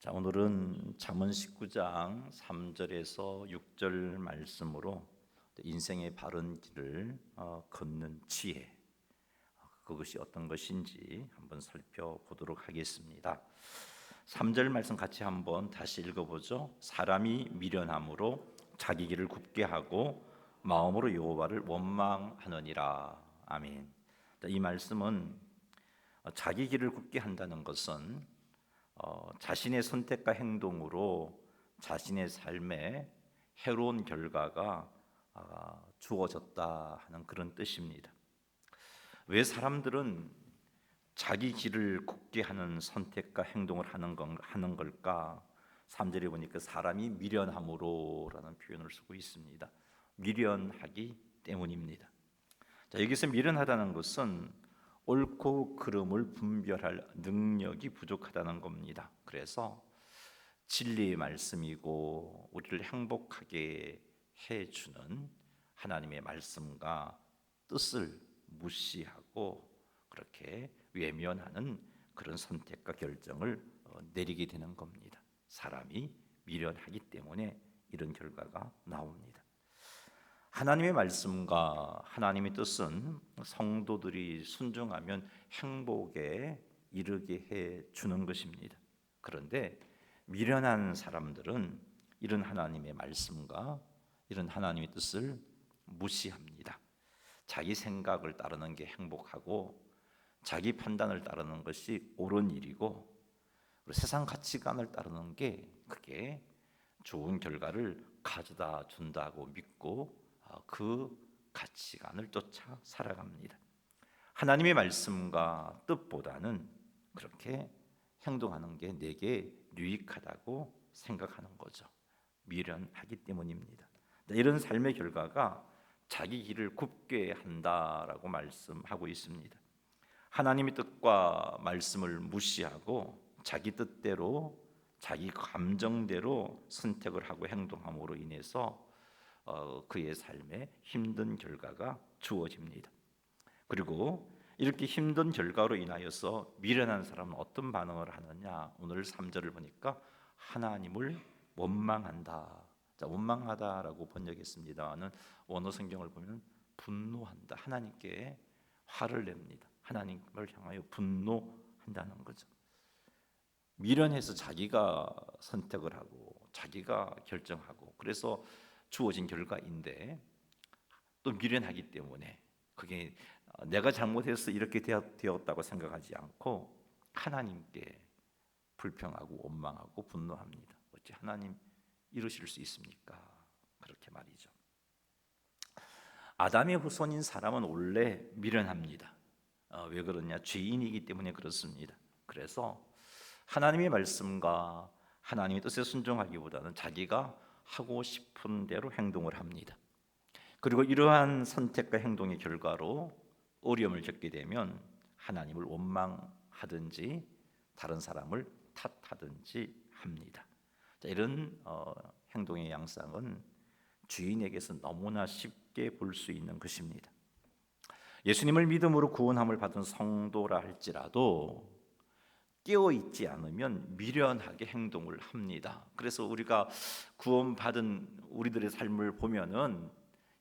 자, 오늘은 잠언 19장 3절에서 6절 말씀으로 인생의 바른 길을 걷는 지혜, 그것이 어떤 것인지 한번 살펴보도록 하겠습니다. 3절 말씀 같이 한번 다시 읽어보죠. 사람이 미련함으로 자기 길을 굽게 하고 마음으로 여호와를 원망하느니라. 아멘. 이 말씀은 자기 길을 굽게 한다는 것은 자신의 선택과 행동으로 자신의 삶에 해로운 결과가 주어졌다 하는 그런 뜻입니다. 왜 사람들은 자기 길을 굽게 하는 선택과 행동을 하는 걸까? 3절에 보니까 사람이 미련함으로라는 표현을 쓰고 있습니다. 미련하기 때문입니다. 자, 여기서 미련하다는 것은 옳고 그름을 분별할 능력이 부족하다는 겁니다. 그래서 진리의 말씀이고 우리를 행복하게 해주는 하나님의 말씀과 뜻을 무시하고 그렇게 외면하는 그런 선택과 결정을 내리게 되는 겁니다. 사람이 미련하기 때문에 이런 결과가 나옵니다. 하나님의 말씀과 하나님의 뜻은 성도들이 순종하면 행복에 이르게 해 주는 것입니다. 그런데 미련한 사람들은 이런 하나님의 말씀과 이런 하나님의 뜻을 무시합니다. 자기 생각을 따르는 게 행복하고 자기 판단을 따르는 것이 옳은 일이고 세상 가치관을 따르는 게 그게 좋은 결과를 가져다 준다고 믿고 그 가치관을 쫓아 살아갑니다. 하나님의 말씀과 뜻보다는 그렇게 행동하는 게 내게 유익하다고 생각하는 거죠. 미련하기 때문입니다. 이런 삶의 결과가 자기 길을 굽게 한다라고 말씀하고 있습니다. 하나님의 뜻과 말씀을 무시하고 자기 뜻대로 자기 감정대로 선택을 하고 행동함으로 인해서 그의 삶에 힘든 결과가 주어집니다. 그리고 이렇게 힘든 결과로 인하여서 미련한 사람은 어떤 반응을 하느냐? 오늘 3절을 보니까 하나님을 원망한다. 자, 원망하다라고 번역했습니다는 원어 성경을 보면 분노한다. 하나님께 화를 냅니다. 하나님을 향하여 분노한다는 거죠. 미련해서 자기가 선택을 하고 자기가 결정하고 그래서 주어진 결과인데 또 미련하기 때문에 그게 내가 잘못해서 이렇게 되었다고 생각하지 않고 하나님께 불평하고 원망하고 분노합니다. 어찌 하나님 이러실 수 있습니까? 그렇게 말이죠. 아담의 후손인 사람은 원래 미련합니다. 왜 그러냐? 죄인이기 때문에 그렇습니다. 그래서 하나님의 말씀과 하나님의 뜻에 순종하기보다는 자기가 하고 싶은 대로 행동을 합니다. 그리고 이러한 선택과 행동의 결과로 어려움을 겪게 되면 하나님을 원망하든지 다른 사람을 탓하든지 합니다. 자, 이런 행동의 양상은 주인에게서 너무나 쉽게 볼 수 있는 것입니다. 예수님을 믿음으로 구원함을 받은 성도라 할지라도 깨어있지 않으면 미련하게 행동을 합니다. 그래서 우리가 구원받은 우리들의 삶을 보면은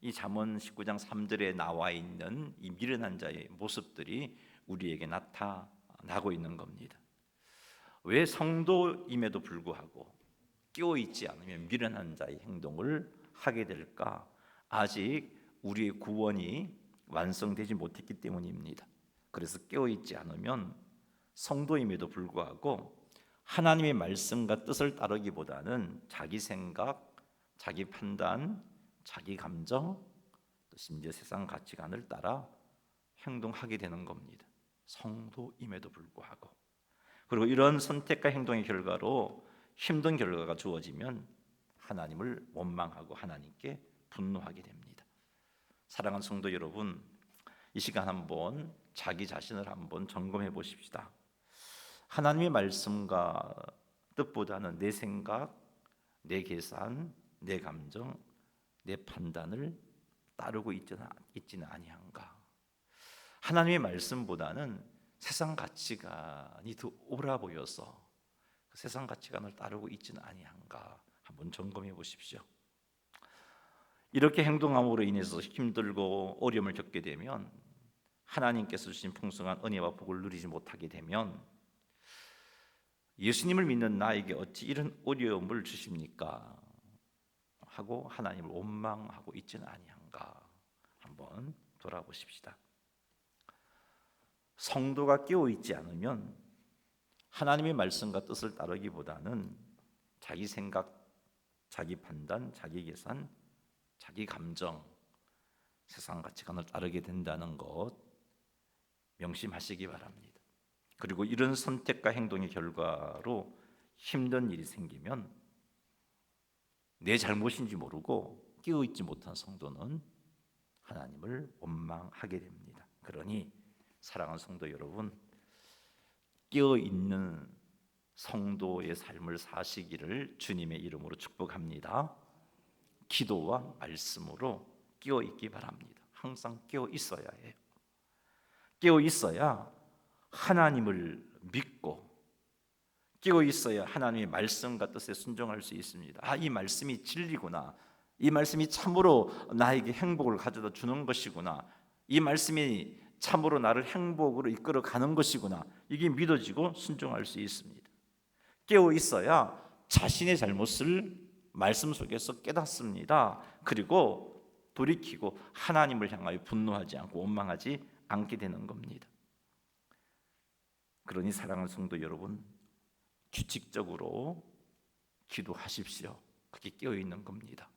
이 잠언 19장 3절에 나와 있는 이 미련한 자의 모습들이 우리에게 나타나고 있는 겁니다. 왜 성도임에도 불구하고 깨어있지 않으면 미련한 자의 행동을 하게 될까? 아직 우리의 구원이 완성되지 못했기 때문입니다. 그래서 깨어있지 않으면 성도임에도 불구하고 하나님의 말씀과 뜻을 따르기보다는 자기 생각, 자기 판단, 자기 감정, 또 심지어 세상 가치관을 따라 행동하게 되는 겁니다. 성도임에도 불구하고. 그리고 이런 선택과 행동의 결과로 힘든 결과가 주어지면 하나님을 원망하고 하나님께 분노하게 됩니다. 사랑하는 성도 여러분, 이 시간 한번 자기 자신을 한번 점검해 보십시다. 하나님의 말씀과 뜻보다는 내 생각, 내 계산, 내 감정, 내 판단을 따르고 있지는 아니한가? 하나님의 말씀보다는 세상 가치관이 더 옳아 보여서 세상 가치관을 따르고 있지는 아니한가 한번 점검해 보십시오. 이렇게 행동함으로 인해서 힘들고 어려움을 겪게 되면, 하나님께서 주신 풍성한 은혜와 복을 누리지 못하게 되면 예수님을 믿는 나에게 어찌 이런 어려움을 주십니까? 하고 하나님을 원망하고 있지는 아니한가 한번 돌아보십시다. 성도가 깨어 있지 않으면 하나님의 말씀과 뜻을 따르기보다는 자기 생각, 자기 판단, 자기 계산, 자기 감정, 세상 가치관을 따르게 된다는 것 명심하시기 바랍니다. 그리고 이런 선택과 행동의 결과로 힘든 일이 생기면 내 잘못인지 모르고 깨어있지 못한 성도는 하나님을 원망하게 됩니다. 그러니 사랑하는 성도 여러분, 깨어있는 성도의 삶을 사시기를 주님의 이름으로 축복합니다. 기도와 말씀으로 깨어있기 바랍니다. 항상 깨어있어야 해요. 깨어있어야 하나님을 믿고, 깨어있어야 하나님의 말씀과 뜻에 순종할 수 있습니다. 이 말씀이 진리구나, 이 말씀이 참으로 나에게 행복을 가져다 주는 것이구나, 이 말씀이 참으로 나를 행복으로 이끌어 가는 것이구나, 이게 믿어지고 순종할 수 있습니다. 깨어있어야 자신의 잘못을 말씀 속에서 깨닫습니다. 그리고 돌이키고 하나님을 향하여 분노하지 않고 원망하지 않게 되는 겁니다. 그러니 사랑하는 성도 여러분, 규칙적으로 기도하십시오. 그게 깨어있는 겁니다.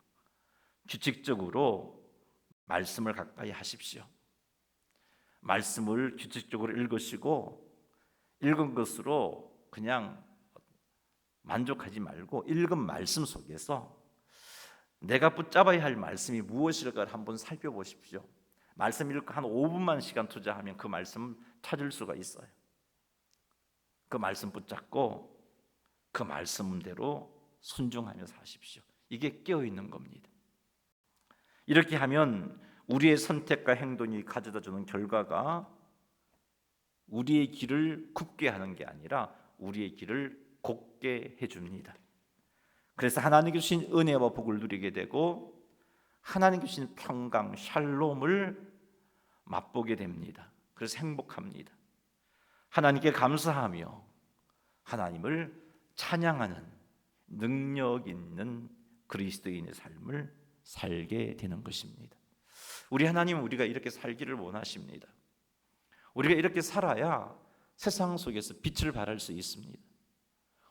규칙적으로 말씀을 가까이 하십시오. 말씀을 규칙적으로 읽으시고, 읽은 것으로 그냥 만족하지 말고 읽은 말씀 속에서 내가 붙잡아야 할 말씀이 무엇일까를 한번 살펴보십시오. 말씀 읽고 한 5분만 시간 투자하면 그 말씀 찾을 수가 있어요. 그 말씀 붙잡고 그 말씀대로 순종하며 사십시오. 이게 깨어있는 겁니다. 이렇게 하면 우리의 선택과 행동이 가져다주는 결과가 우리의 길을 굽게 하는 게 아니라 우리의 길을 곱게 해줍니다. 그래서 하나님께 주신 은혜와 복을 누리게 되고 하나님께 주신 평강, 샬롬을 맛보게 됩니다. 그래서 행복합니다. 하나님께 감사하며 하나님을 찬양하는 능력 있는 그리스도인의 삶을 살게 되는 것입니다. 우리 하나님은 우리가 이렇게 살기를 원하십니다. 우리가 이렇게 살아야 세상 속에서 빛을 발할 수 있습니다.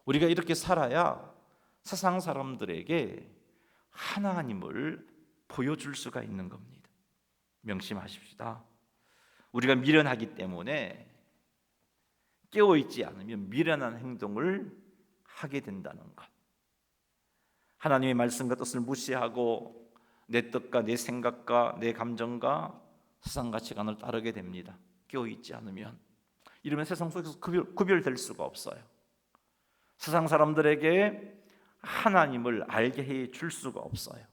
우리가 이렇게 살아야 세상 사람들에게 하나님을 보여줄 수가 있는 겁니다. 명심하십시다. 우리가 미련하기 때문에 깨어있지 않으면 미련한 행동을 하게 된다는 것. 하나님의 말씀과 뜻을 무시하고 내 뜻과 내 생각과 내 감정과 세상 가치관을 따르게 됩니다. 깨어있지 않으면. 이러면 세상 속에서 구별될 수가 없어요. 세상 사람들에게 하나님을 알게 해 줄 수가 없어요.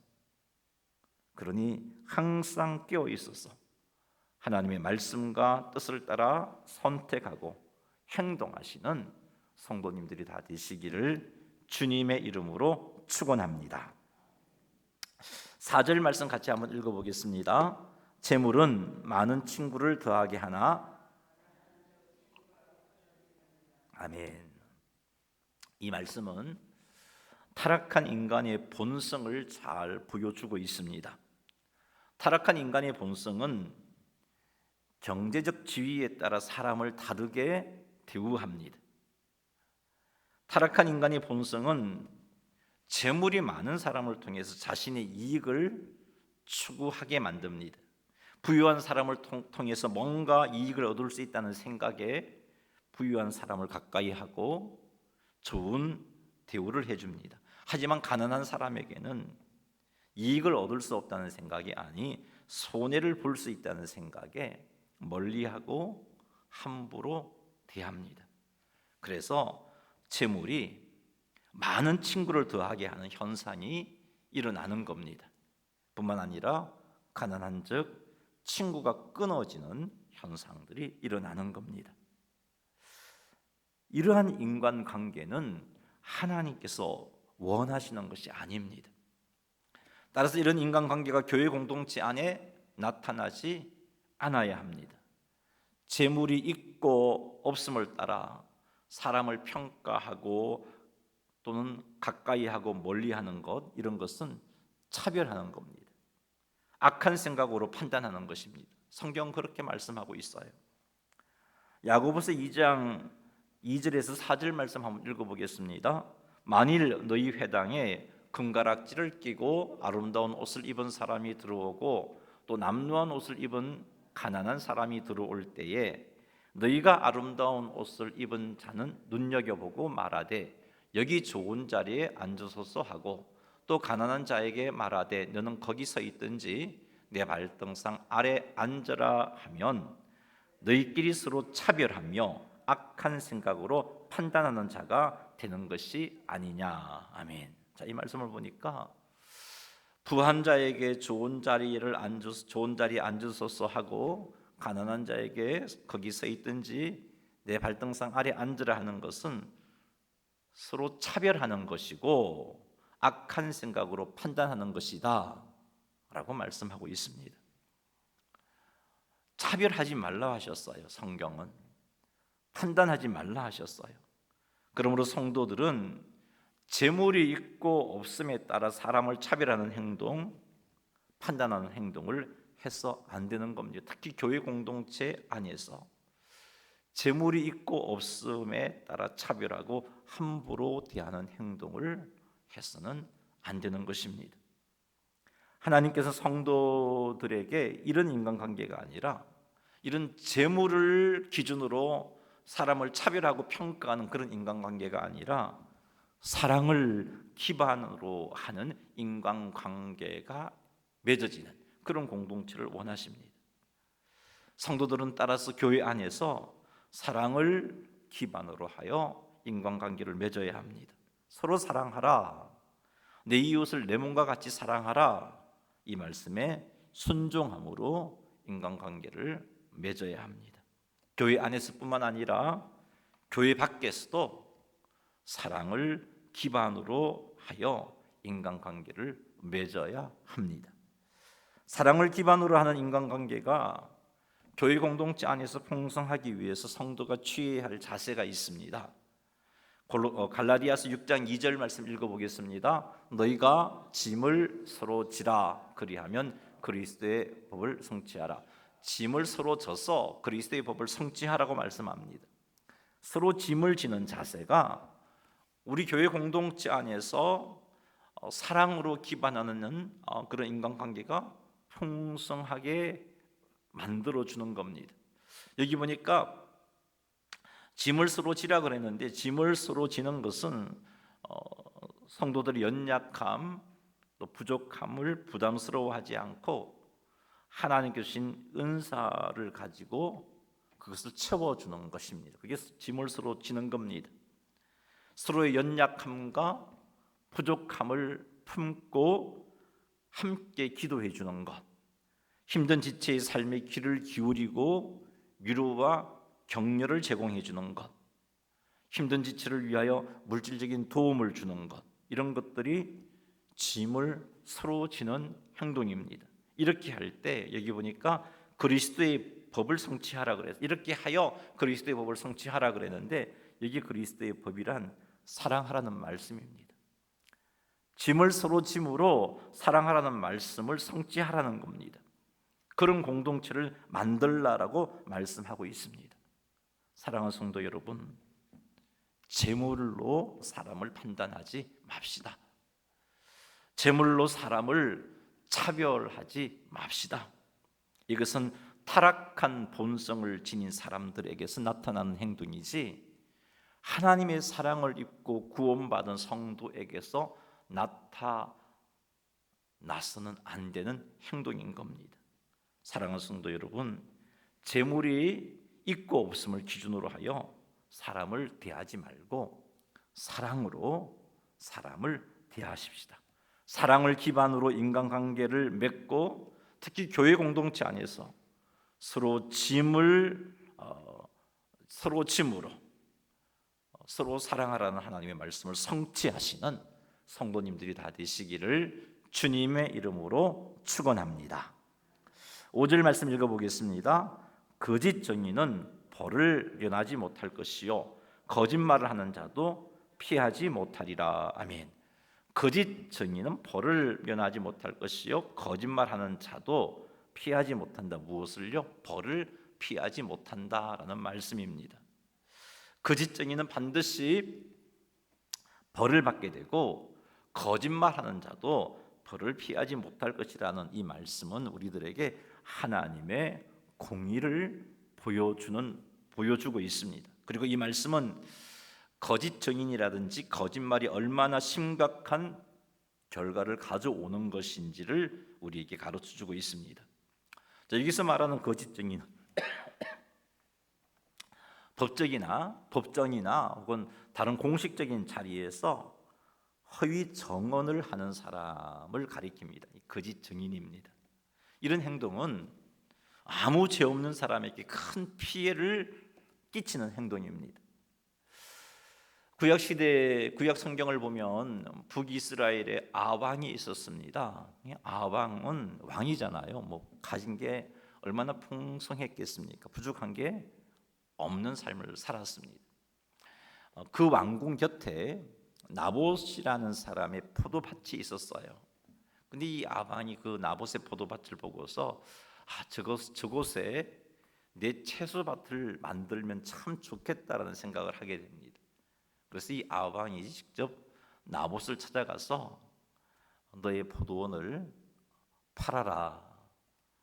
그러니 항상 깨어 있어서 하나님의 말씀과 뜻을 따라 선택하고 행동하시는 성도님들이 다 되시기를 주님의 이름으로 축원합니다. 4절 말씀 같이 한번 읽어보겠습니다. 재물은 많은 친구를 더하게 하나. 아멘. 이 말씀은 타락한 인간의 본성을 잘 보여주고 있습니다. 타락한 인간의 본성은 경제적 지위에 따라 사람을 다르게 대우합니다. 타락한 인간의 본성은 재물이 많은 사람을 통해서 자신의 이익을 추구하게 만듭니다. 부유한 사람을 통해서 뭔가 이익을 얻을 수 있다는 생각에 부유한 사람을 가까이 하고 좋은 대우를 해줍니다. 하지만 가난한 사람에게는 이익을 얻을 수 없다는 생각이 아니 손해를 볼 수 있다는 생각에 멀리하고 함부로 대합니다. 그래서 재물이 많은 친구를 더하게 하는 현상이 일어나는 겁니다. 뿐만 아니라 가난한 즉 친구가 끊어지는 현상들이 일어나는 겁니다. 이러한 인간관계는 하나님께서 원하시는 것이 아닙니다. 따라서 이런 인간관계가 교회 공동체 안에 나타나지 않아야 합니다. 재물이 있고 없음을 따라 사람을 평가하고 또는 가까이하고 멀리하는 것, 이런 것은 차별하는 겁니다. 악한 생각으로 판단하는 것입니다. 성경 그렇게 말씀하고 있어요. 야고보서 2장 2절에서 4절 말씀 한번 읽어보겠습니다. 만일 너희 회당에 금가락지를 끼고 아름다운 옷을 입은 사람이 들어오고 또 남루한 옷을 입은 가난한 사람이 들어올 때에 너희가 아름다운 옷을 입은 자는 눈여겨보고 말하되 여기 좋은 자리에 앉으소서 하고 또 가난한 자에게 말하되 너는 거기 서 있든지 내 발등상 아래 앉으라 하면 너희끼리 서로 차별하며 악한 생각으로 판단하는 자가 되는 것이 아니냐. 아멘. 자, 이 말씀을 보니까 부한 자에게 좋은 자리에 앉으소서 하고 가난한 자에게 거기 서 있든지 내 발등상 아래 앉으라 하는 것은 서로 차별하는 것이고 악한 생각으로 판단하는 것이다 라고 말씀하고 있습니다. 차별하지 말라 하셨어요. 성경은 판단하지 말라 하셨어요. 그러므로 성도들은 재물이 있고 없음에 따라 사람을 차별하는 행동, 판단하는 행동을 해서 안 되는 겁니다. 특히 교회 공동체 안에서 재물이 있고 없음에 따라 차별하고 함부로 대하는 행동을 해서는 안 되는 것입니다. 하나님께서 성도들에게 이런 인간관계가 아니라 이런 재물을 기준으로 사람을 차별하고 평가하는 그런 인간관계가 아니라 사랑을 기반으로 하는 인간관계가 맺어지는 그런 공동체를 원하십니다. 성도들은 따라서 교회 안에서 사랑을 기반으로 하여 인간관계를 맺어야 합니다. 서로 사랑하라. 내 이웃을 내 몸과 같이 사랑하라. 이 말씀에 순종함으로 인간관계를 맺어야 합니다. 교회 안에서뿐만 아니라 교회 밖에서도 사랑을 기반으로 하여 인간관계를 맺어야 합니다. 사랑을 기반으로 하는 인간관계가 교회 공동체 안에서 풍성하기 위해서 성도가 취해야 할 자세가 있습니다. 갈라디아서 6장 2절 말씀 읽어보겠습니다. 너희가 짐을 서로 지라 그리하면 그리스도의 법을 성취하라. 짐을 서로 져서 그리스도의 법을 성취하라고 말씀합니다. 서로 짐을 지는 자세가 우리 교회 공동체 안에서 사랑으로 기반하는 그런 인간관계가 풍성하게 만들어주는 겁니다. 여기 보니까 짐을 서로 지라 그랬는데 짐을 서로 지는 것은 성도들의 연약함 또 부족함을 부담스러워하지 않고 하나님께서 주신 은사를 가지고 그것을 채워주는 것입니다. 그게 짐을 서로 지는 겁니다. 서로의 연약함과 부족함을 품고 함께 기도해 주는 것, 힘든 지체의 삶에 귀를 기울이고 위로와 격려를 제공해 주는 것, 힘든 지체를 위하여 물질적인 도움을 주는 것, 이런 것들이 짐을 서로 지는 행동입니다. 이렇게 할 때 여기 보니까 그리스도의 법을 성취하라 그래서 이렇게 하여 그리스도의 법을 성취하라 그랬는데 여기 그리스도의 법이란 사랑하라는 말씀입니다. 짐을 서로 짐으로 사랑하라는 말씀을 성취하라는 겁니다. 그런 공동체를 만들라라고 말씀하고 있습니다. 사랑하는 성도 여러분, 재물로 사람을 판단하지 맙시다. 재물로 사람을 차별하지 맙시다. 이것은 타락한 본성을 지닌 사람들에게서 나타나는 행동이지 하나님의 사랑을 입고 구원받은 성도에게서 나타나서는 안 되는 행동인 겁니다. 사랑하는 성도 여러분, 재물이 있고 없음을 기준으로 하여 사람을 대하지 말고 사랑으로 사람을 대하십시다. 사랑을 기반으로 인간관계를 맺고 특히 교회 공동체 안에서 서로 짐으로 서로 사랑하라는 하나님의 말씀을 성취하시는 성도님들이 다 되시기를 주님의 이름으로 축원합니다. 5절 말씀 읽어보겠습니다. 거짓 정의는 벌을 면하지 못할 것이요 거짓말을 하는 자도 피하지 못하리라. 아멘. 거짓 정의는 벌을 면하지 못할 것이요 거짓말하는 자도 피하지 못한다. 무엇을요? 벌을 피하지 못한다라는 말씀입니다. 거짓 정의는 반드시 벌을 받게 되고 거짓말하는 자도 벌을 피하지 못할 것이라는 이 말씀은 우리들에게 하나님의 공의를 보여주고 있습니다. 그리고 이 말씀은 거짓 증인이라든지 거짓말이 얼마나 심각한 결과를 가져오는 것인지를 우리에게 가르쳐주고 있습니다. 자, 여기서 말하는 거짓 증인 법정이나 혹은 다른 공식적인 자리에서 허위 정언을 하는 사람을 가리킵니다. 거짓 증인입니다. 이런 행동은 아무 죄 없는 사람에게 큰 피해를 끼치는 행동입니다. 구약 성경을 보면 북이스라엘에 아왕이 있었습니다. 아왕은 왕이잖아요. 가진 게 얼마나 풍성했겠습니까? 부족한 게 없는 삶을 살았습니다. 그 왕궁 곁에 나봇이라는 사람의 포도밭이 있었어요. 근데 이 아방이 그 나봇의 포도밭을 보고서 저곳에 내 채소밭을 만들면 참 좋겠다라는 생각을 하게 됩니다. 그래서 이 아방이 직접 나봇을 찾아가서 너의 포도원을 팔아라.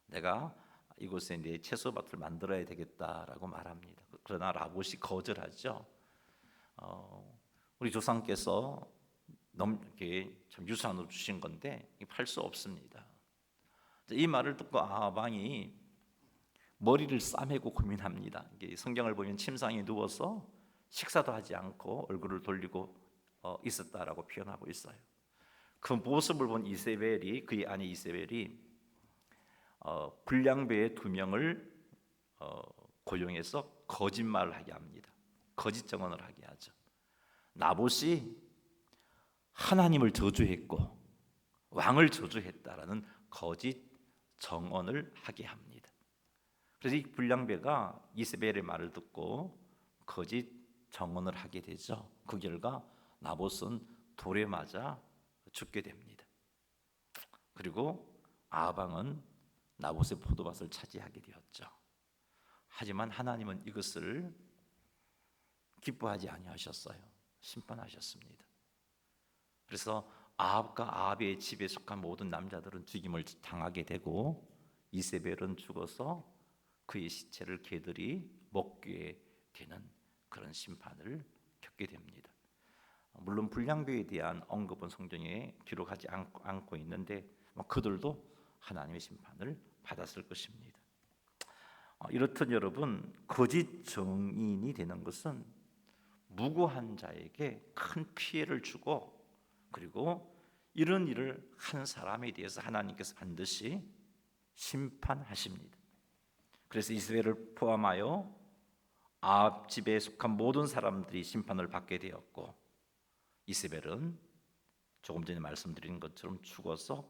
내가 이곳에 내 채소밭을 만들어야 되겠다라고 말합니다. 그러나 나봇이 거절하죠. 우리 조상께서 이렇게 참 유산으로 주신 건데 팔 수 없습니다. 이 말을 듣고 아방이 머리를 싸매고 고민합니다. 성경을 보면 침상에 누워서 식사도 하지 않고 얼굴을 돌리고 있었다라고 표현하고 있어요. 그 모습을 본 이세벨이, 그의 아내 이세벨이 불량배의 2명을 고용해서 거짓말을 하게 합니다. 거짓 정언을 하게 하죠. 나봇이 하나님을 저주했고 왕을 저주했다라는 거짓 정언을 하게 합니다. 그래서 이 불량배가 이세벨의 말을 듣고 거짓 정언을 하게 되죠. 그 결과 나봇은 돌에 맞아 죽게 됩니다. 그리고 아방은 나봇의 포도밭을 차지하게 되었죠. 하지만 하나님은 이것을 기뻐하지 아니하셨어요. 심판하셨습니다. 그래서 아합과 아합의 집에 속한 모든 남자들은 죽임을 당하게 되고 이세벨은 죽어서 그의 시체를 개들이 먹게 되는 그런 심판을 겪게 됩니다. 물론 불량배에 대한 언급은 성경에 기록하지 않고 있는데 그들도 하나님의 심판을 받았을 것입니다. 이렇듯 여러분, 거짓 증인이 되는 것은 무고한 자에게 큰 피해를 주고 그리고 이런 일을 한 사람에 대해서 하나님께서 반드시 심판하십니다. 그래서 이스라엘을 포함하여 아합 집에 속한 모든 사람들이 심판을 받게 되었고 이세벨은 조금 전에 말씀드린 것처럼 죽어서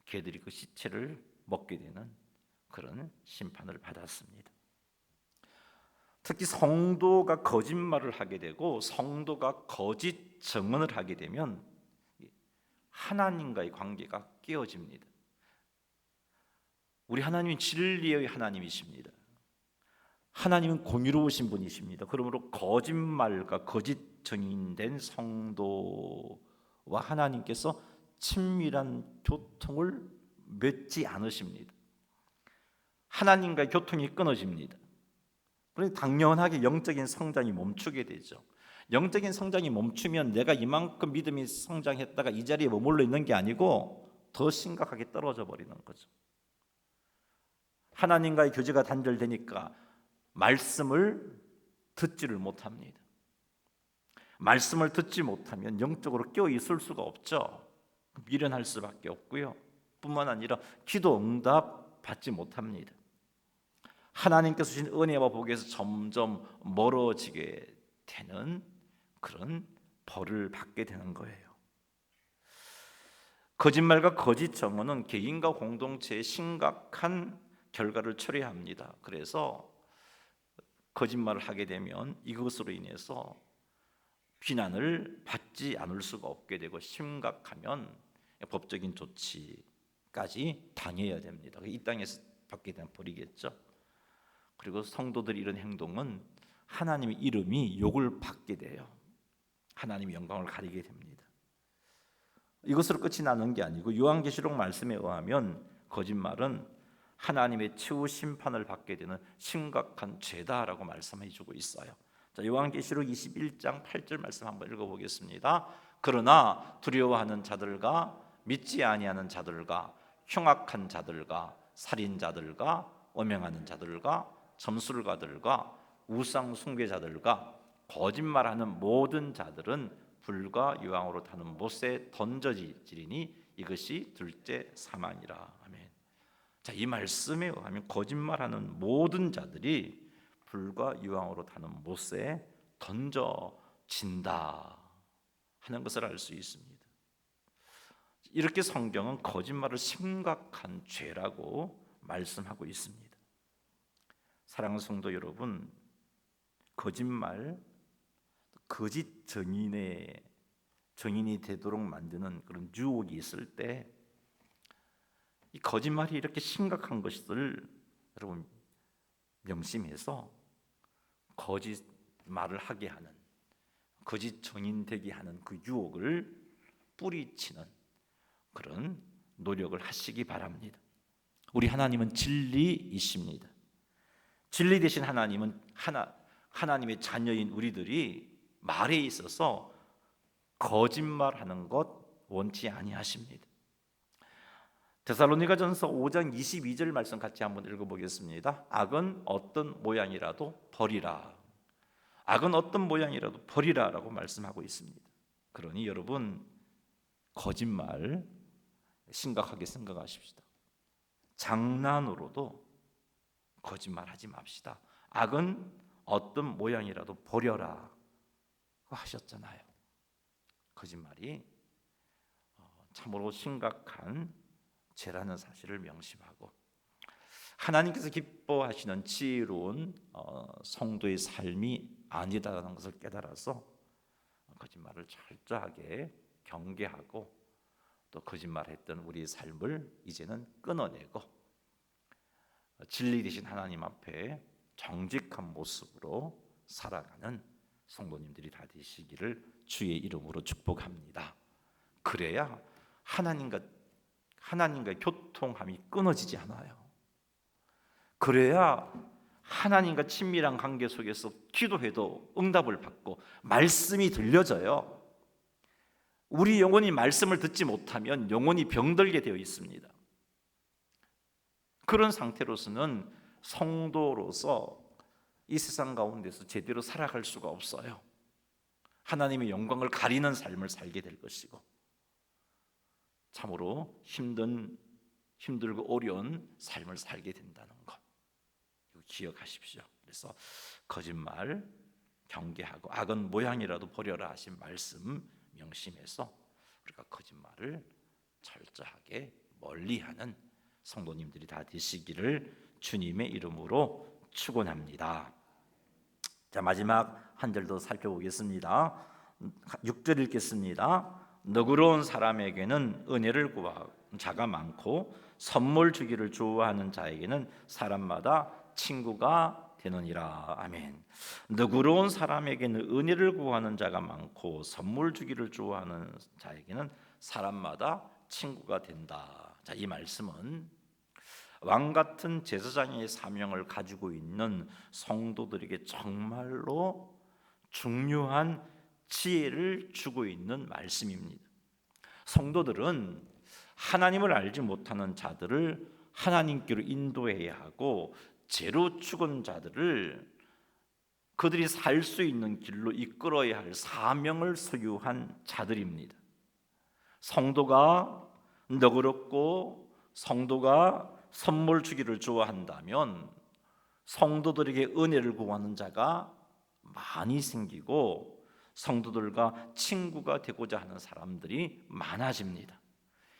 개들이 그 시체를 먹게 되는 그런 심판을 받았습니다. 특히 성도가 거짓말을 하게 되고 성도가 거짓 증언을 하게 되면 하나님과의 관계가 깨어집니다. 우리 하나님은 진리의 하나님이십니다. 하나님은 공의로우신 분이십니다. 그러므로 거짓말과 거짓 증인된 성도와 하나님께서 친밀한 교통을 맺지 않으십니다. 하나님과의 교통이 끊어집니다. 그러니 당연하게 영적인 성장이 멈추게 되죠. 영적인 성장이 멈추면 내가 이만큼 믿음이 성장했다가 이 자리에 머물러 있는 게 아니고 더 심각하게 떨어져 버리는 거죠. 하나님과의 교제가 단절되니까 말씀을 듣지를 못합니다. 말씀을 듣지 못하면 영적으로 깨어 있을 수가 없죠. 미련할 수밖에 없고요. 뿐만 아니라 기도 응답 받지 못합니다. 하나님께서 주신 은혜와 복에서 점점 멀어지게 되는 그런 벌을 받게 되는 거예요. 거짓말과 거짓 증언은 개인과 공동체에 심각한 결과를 초래합니다. 그래서 거짓말을 하게 되면 이것으로 인해서 비난을 받지 않을 수가 없게 되고, 심각하면 법적인 조치까지 당해야 됩니다. 이 땅에서 받게 된 벌이겠죠. 그리고 성도들이 이런 행동은 하나님의 이름이 욕을 받게 돼요. 하나님의 영광을 가리게 됩니다. 이것으로 끝이 나는 게 아니고, 요한계시록 말씀에 의하면 거짓말은 하나님의 최후 심판을 받게 되는 심각한 죄다라고 말씀해 주고 있어요. 자, 요한계시록 21장 8절 말씀 한번 읽어보겠습니다. 그러나 두려워하는 자들과 믿지 아니하는 자들과 흉악한 자들과 살인자들과 음행하는 자들과 점술가들과 우상 숭배자들과 거짓말하는 모든 자들은 불과 유황으로 타는 못에 던져지리니 이것이 둘째 사망이라. 아멘. 자, 이 말씀에 의하면 거짓말하는 모든 자들이 불과 유황으로 타는 못에 던져진다 하는 것을 알 수 있습니다. 이렇게 성경은 거짓말을 심각한 죄라고 말씀하고 있습니다. 사랑하는 성도 여러분, 거짓말, 거짓 증인이 되도록 만드는 그런 유혹이 있을 때, 이 거짓말이 이렇게 심각한 것을 여러분 명심해서 거짓말을 하게 하는, 거짓 증인 되게 하는 그 유혹을 뿌리치는 그런 노력을 하시기 바랍니다. 우리 하나님은 진리이십니다. 진리 되신 하나님은 하나님의 자녀인 우리들이 말에 있어서 거짓말하는 것 원치 아니하십니다. 데살로니가전서 5장 22절 말씀 같이 한번 읽어보겠습니다. 악은 어떤 모양이라도 버리라. 악은 어떤 모양이라도 버리라라고 말씀하고 있습니다. 그러니 여러분, 거짓말 심각하게 생각하십시다. 장난으로도 거짓말하지 맙시다. 악은 어떤 모양이라도 버려라 하셨잖아요. 거짓말이 참으로 심각한 죄라는 사실을 명심하고, 하나님께서 기뻐하시는 지혜로운 성도의 삶이 아니다라는 것을 깨달아서 거짓말을 철저하게 경계하고, 또 거짓말했던 우리의 삶을 이제는 끊어내고 진리 되신 하나님 앞에 정직한 모습으로 살아가는 성도님들이 다 되시기를 주의 이름으로 축복합니다. 그래야 하나님과의 교통함이 끊어지지 않아요. 그래야 하나님과 친밀한 관계 속에서 기도해도 응답을 받고 말씀이 들려져요. 우리 영혼이 말씀을 듣지 못하면 영혼이 병들게 되어 있습니다. 그런 상태로서는 성도로서 이 세상 가운데서 제대로 살아갈 수가 없어요. 하나님의 영광을 가리는 삶을 살게 될 것이고, 참으로 힘들고 어려운 삶을 살게 된다는 것 기억하십시오. 그래서 거짓말 경계하고 악은 모양이라도 버려라 하신 말씀 명심해서 우리가 거짓말을 철저하게 멀리하는 성도님들이 다 되시기를 주님의 이름으로 축원합니다. 자, 마지막 한 절 더 살펴보겠습니다. 6절 읽겠습니다. 너그러운 사람에게는 은혜를 구하는 자가 많고 선물 주기를 좋아하는 자에게는 사람마다 친구가 되느니라. 아멘. 너그러운 사람에게는 은혜를 구하는 자가 많고 선물 주기를 좋아하는 자에게는 사람마다 친구가 된다. 자, 이 말씀은 왕 같은 제사장의 사명을 가지고 있는 성도들에게 정말로 중요한 지혜를 주고 있는 말씀입니다. 성도들은 하나님을 알지 못하는 자들을 하나님께로 인도해야 하고, 죄로 죽은 자들을 그들이 살 수 있는 길로 이끌어야 할 사명을 소유한 자들입니다. 성도가 너그럽고 성도가 선물 주기를 좋아한다면 성도들에게 은혜를 구하는 자가 많이 생기고, 성도들과 친구가 되고자 하는 사람들이 많아집니다.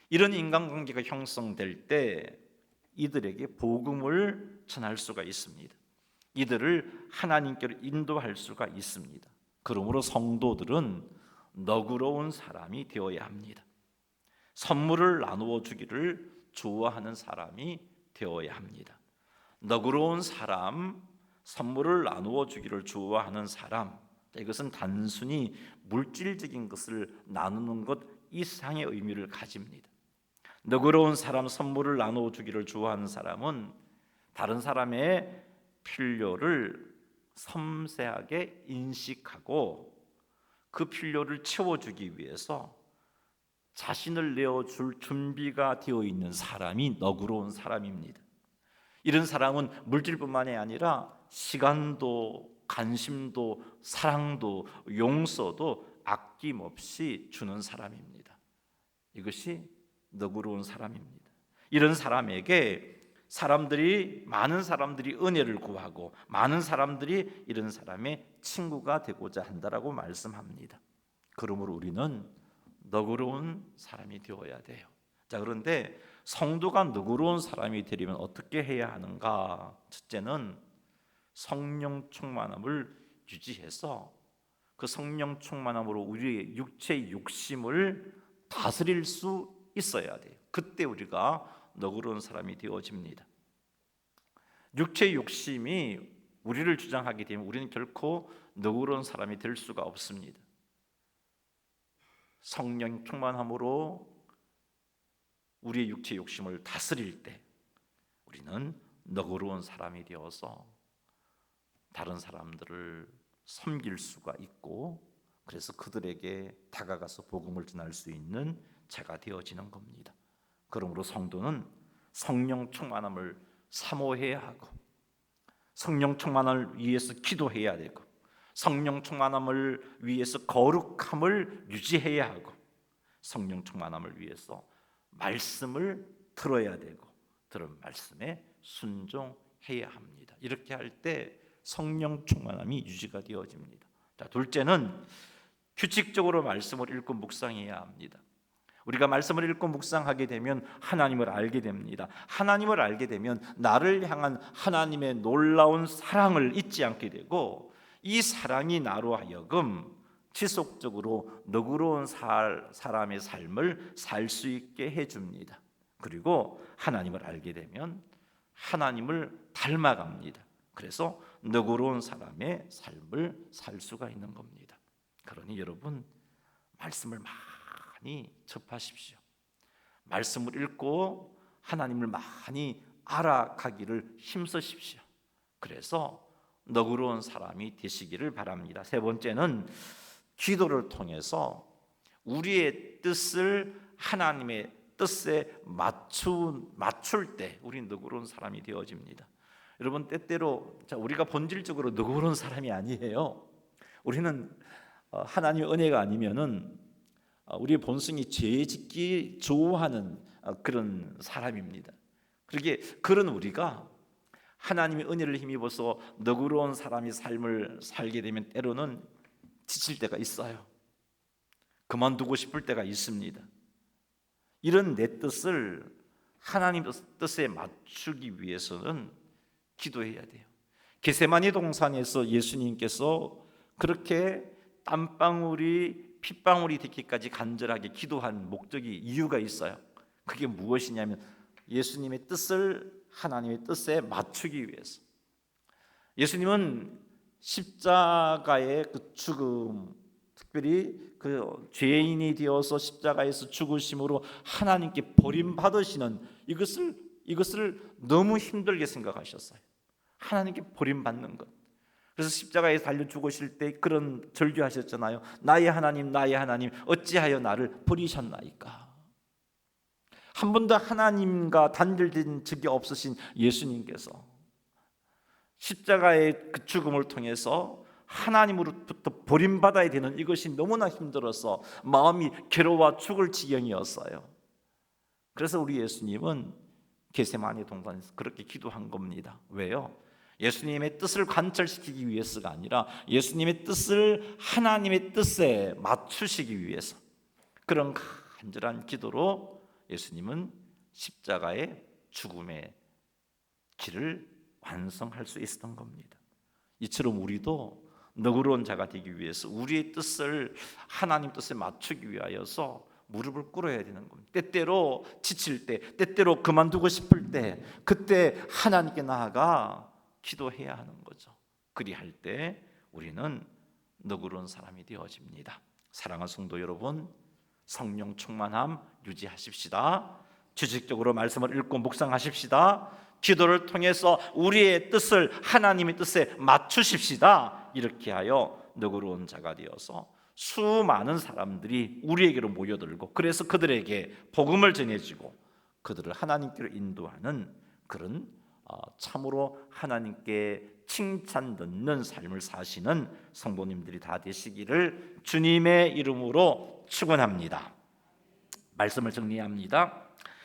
이런 인간관계가 형성될 때 이들에게 복음을 전할 수가 있습니다. 이들을 하나님께로 인도할 수가 있습니다. 그러므로 성도들은 너그러운 사람이 되어야 합니다. 선물을 나누어 주기를 좋아하는 사람이 되어야 합니다. 너그러운 사람, 선물을 나누어 주기를 좋아하는 사람, 이것은 단순히 물질적인 것을 나누는 것 이상의 의미를 가집니다. 너그러운 사람, 선물을 나누어 주기를 좋아하는 사람은 다른 사람의 필요를 섬세하게 인식하고 그 필요를 채워주기 위해서 자신을 내어줄 준비가 되어 있는 사람이 너그러운 사람입니다. 이런 사람은 물질뿐만이 아니라 시간도, 관심도, 사랑도, 용서도 아낌없이 주는 사람입니다. 이것이 너그러운 사람입니다. 이런 사람에게 많은 사람들이 은혜를 구하고 많은 사람들이 이런 사람의 친구가 되고자 한다라고 말씀합니다. 그러므로 우리는 너그러운 사람이 되어야 돼요. 자, 그런데 성도가 너그러운 사람이 되려면 어떻게 해야 하는가? 첫째는 성령 충만함을 유지해서 그 성령 충만함으로 우리의 육체의 욕심을 다스릴 수 있어야 돼요. 그때 우리가 너그러운 사람이 되어집니다. 육체의 욕심이 우리를 주장하게 되면 우리는 결코 너그러운 사람이 될 수가 없습니다. 성령 충만함으로 우리의 육체의 욕심을 다스릴 때 우리는 너그러운 사람이 되어서 다른 사람들을 섬길 수가 있고, 그래서 그들에게 다가가서 복음을 전할 수 있는 자가 되어지는 겁니다. 그러므로 성도는 성령 충만함을 사모해야 하고, 성령 충만함을 위해서 기도해야 되고, 성령 충만함을 위해서 거룩함을 유지해야 하고, 성령 충만함을 위해서 말씀을 들어야 되고, 들은 말씀에 순종해야 합니다. 이렇게 할 때 성령 충만함이 유지가 되어집니다. 자, 둘째는 규칙적으로 말씀을 읽고 묵상해야 합니다. 우리가 말씀을 읽고 묵상하게 되면 하나님을 알게 됩니다. 하나님을 알게 되면 나를 향한 하나님의 놀라운 사랑을 잊지 않게 되고, 이 사랑이 나로 하여금 지속적으로 너그러운 사람의 삶을 살 수 있게 해줍니다. 그리고 하나님을 알게 되면 하나님을 닮아갑니다. 그래서 너그러운 사람의 삶을 살 수가 있는 겁니다. 그러니 여러분, 말씀을 많이 접하십시오. 말씀을 읽고 하나님을 많이 알아가기를 힘쓰십시오. 그래서 너그러운 사람이 되시기를 바랍니다. 세 번째는 기도를 통해서 우리의 뜻을 하나님의 뜻에 맞출 때 우리는 너그러운 사람이 되어집니다. 여러분, 때때로 우리가 본질적으로 너그러운 사람이 아니에요. 우리는 하나님의 은혜가 아니면은 우리의 본성이 죄 짓기 좋아하는 그런 사람입니다. 그런 우리가 하나님의 은혜를 힘입어서 너그러운 사람의 삶을 살게 되면 때로는 지칠 때가 있어요. 그만두고 싶을 때가 있습니다. 이런 내 뜻을 하나님 뜻에 맞추기 위해서는 기도해야 돼요. 겟세마니 동산에서 예수님께서 그렇게 땀방울이 핏방울이 되기까지 간절하게 기도한 이유가 있어요. 그게 무엇이냐면 예수님의 뜻을 하나님의 뜻에 맞추기 위해서. 예수님은 십자가의 그 죽음, 특별히 그 죄인이 되어서 십자가에서 죽으심으로 하나님께 버림받으시는 이것을 너무 힘들게 생각하셨어요. 하나님께 버림받는 것. 그래서 십자가에 달려 죽으실 때 그런 절규하셨잖아요. 나의 하나님, 나의 하나님, 어찌하여 나를 버리셨나이까. 한 번도 하나님과 단절된 적이 없으신 예수님께서 십자가의 그 죽음을 통해서 하나님으로부터 버림받아야 되는 이것이 너무나 힘들어서 마음이 괴로워 죽을 지경이었어요. 그래서 우리 예수님은 겟세마니 동산에서 그렇게 기도한 겁니다. 왜요? 예수님의 뜻을 관철시키기 위해서가 아니라 예수님의 뜻을 하나님의 뜻에 맞추시기 위해서, 그런 간절한 기도로 예수님은 십자가의 죽음의 길을 완성할 수 있었던 겁니다. 이처럼 우리도 너그러운 자가 되기 위해서 우리의 뜻을 하나님 뜻에 맞추기 위하여서 무릎을 꿇어야 되는 겁니다. 때때로 지칠 때, 때때로 그만두고 싶을 때, 그때 하나님께 나아가 기도해야 하는 거죠. 그리할 때 우리는 너그러운 사람이 되어집니다. 사랑하는 성도 여러분, 성령 충만함 유지하십시다. 주직적으로 말씀을 읽고 묵상하십시다. 기도를 통해서 우리의 뜻을 하나님의 뜻에 맞추십시다. 이렇게 하여 너그러운 자가 되어서 수많은 사람들이 우리에게로 모여들고, 그래서 그들에게 복음을 전해지고 그들을 하나님께로 인도하는 그런 참으로 하나님께 칭찬 듣는 삶을 사시는 성도님들이 다 되시기를 주님의 이름으로 축원합니다. 말씀을 정리합니다.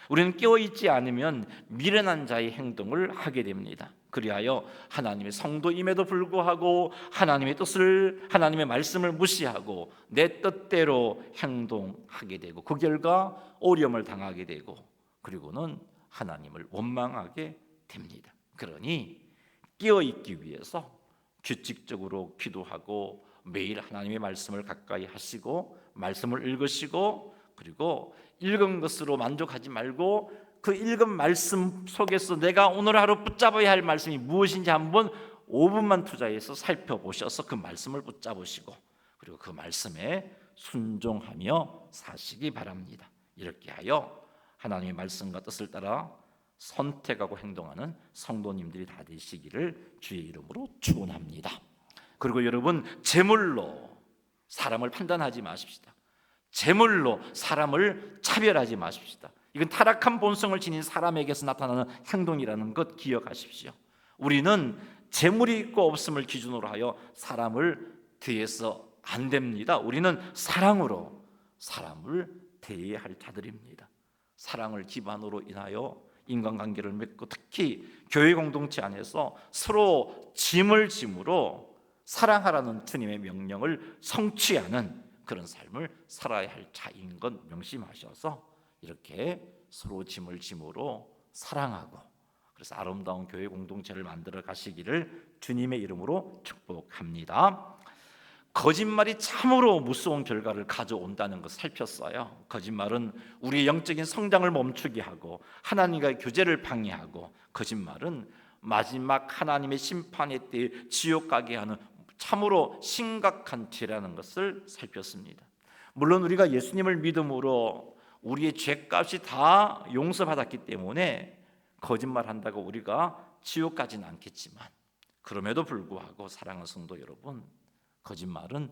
우리는 깨어있지 않으면 미련한 자의 행동을 하게 됩니다. 그리하여 하나님의 성도임에도 불구하고 하나님의 뜻을, 하나님의 말씀을 무시하고 내 뜻대로 행동하게 되고, 그 결과 어려움을 당하게 되고, 그리고는 하나님을 원망하게 됩니다. 그러니 깨어있기 위해서 규칙적으로 기도하고 매일 하나님의 말씀을 가까이 하시고 말씀을 읽으시고, 그리고 읽은 것으로 만족하지 말고 그 읽은 말씀 속에서 내가 오늘 하루 붙잡아야 할 말씀이 무엇인지 한번 5분만 투자해서 살펴보셔서 그 말씀을 붙잡으시고, 그리고 그 말씀에 순종하며 사시기 바랍니다. 이렇게 하여 하나님의 말씀과 뜻을 따라 선택하고 행동하는 성도님들이 다 되시기를 주의 이름으로 축원합니다. 그리고 여러분, 재물로 사람을 판단하지 마십시다. 재물로 사람을 차별하지 마십시다. 이건 타락한 본성을 지닌 사람에게서 나타나는 행동이라는 것 기억하십시오. 우리는 재물이 있고 없음을 기준으로 하여 사람을 대해서 안 됩니다. 우리는 사랑으로 사람을 대해야 할 자들입니다. 사랑을 기반으로 인하여 인간관계를 맺고, 특히 교회 공동체 안에서 서로 짐을 짐으로 사랑하라는 주님의 명령을 성취하는 그런 삶을 살아야 할 자인 것 명심하셔서 이렇게 서로 짐을 짐으로 사랑하고, 그래서 아름다운 교회 공동체를 만들어 가시기를 주님의 이름으로 축복합니다. 거짓말이 참으로 무서운 결과를 가져온다는 것을 살폈어요. 거짓말은 우리의 영적인 성장을 멈추게 하고 하나님과의 교제를 방해하고, 거짓말은 마지막 하나님의 심판의 때에 지옥 가게 하는 참으로 심각한 죄라는 것을 살폈습니다. 물론 우리가 예수님을 믿음으로 우리의 죄값이 다 용서받았기 때문에 거짓말한다고 우리가 지옥 가지는 않겠지만, 그럼에도 불구하고 사랑하는 성도 여러분, 거짓말은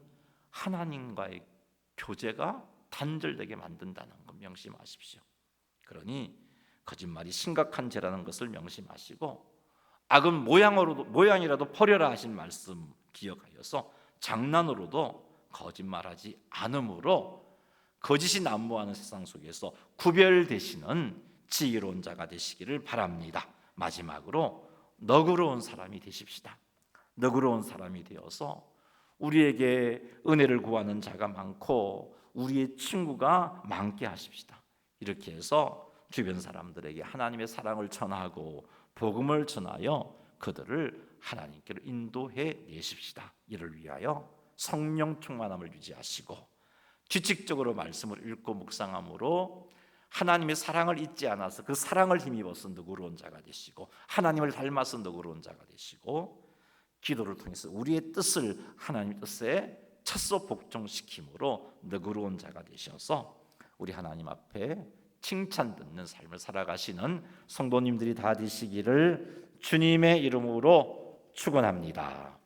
하나님과의 교제가 단절되게 만든다는 것 명심하십시오. 그러니 거짓말이 심각한 죄라는 것을 명심하시고, 악은 모양이라도 버려라 하신 말씀 기억하여서 장난으로도 거짓말하지 않음으로 거짓이 난무하는 세상 속에서 구별되시는 지혜로운 자가 되시기를 바랍니다. 마지막으로 너그러운 사람이 되십시다. 너그러운 사람이 되어서 우리에게 은혜를 구하는 자가 많고 우리의 친구가 많게 하십시다. 이렇게 해서 주변 사람들에게 하나님의 사랑을 전하고 복음을 전하여 그들을 하나님께로 인도해 내십시다. 이를 위하여 성령 충만함을 유지하시고 규칙적으로 말씀을 읽고 묵상함으로 하나님의 사랑을 잊지 않아서 그 사랑을 힘입어서 너그러운 자가 되시고, 하나님을 닮아서 너그러운 자가 되시고, 기도를 통해서 우리의 뜻을 하나님의 뜻에 첫서 복종시킴으로 너그러운 자가 되셔서 우리 하나님 앞에 칭찬 듣는 삶을 살아가시는 성도님들이 다 되시기를 주님의 이름으로 축원합니다.